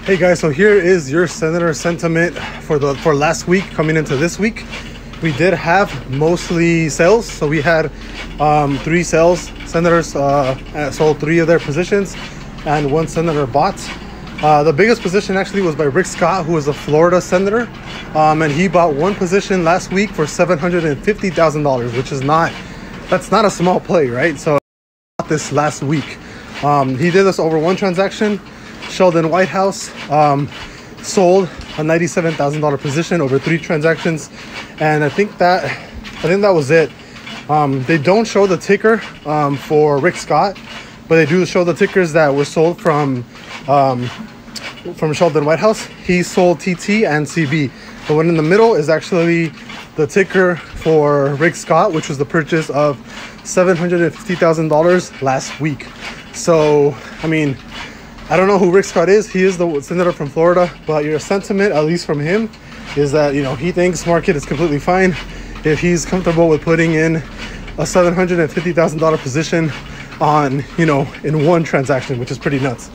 Hey guys, so here is your senator sentiment for last week coming into this week. We did have mostly sales, so we had 3 sales. Senators sold 3 of their positions, and 1 senator bought. The biggest position actually was by Rick Scott, who is a Florida senator, and he bought 1 position last week for $750,000, which is that's not a small play, right? So this last week, he did this over 1 transaction. Sheldon Whitehouse sold a $97,000 position over 3 transactions, and I think that was it. They don't show the ticker for Rick Scott, but they do show the tickers that were sold from Sheldon Whitehouse. He sold TT and CB. The one in the middle is actually the ticker for Rick Scott, which was the purchase of $750,000 last week. So, I mean, I don't know who Rick Scott is. He is the senator from Florida, but your sentiment, at least from him, is that, he thinks market is completely fine if he's comfortable with putting in a $750,000 position on, in 1 transaction, which is pretty nuts.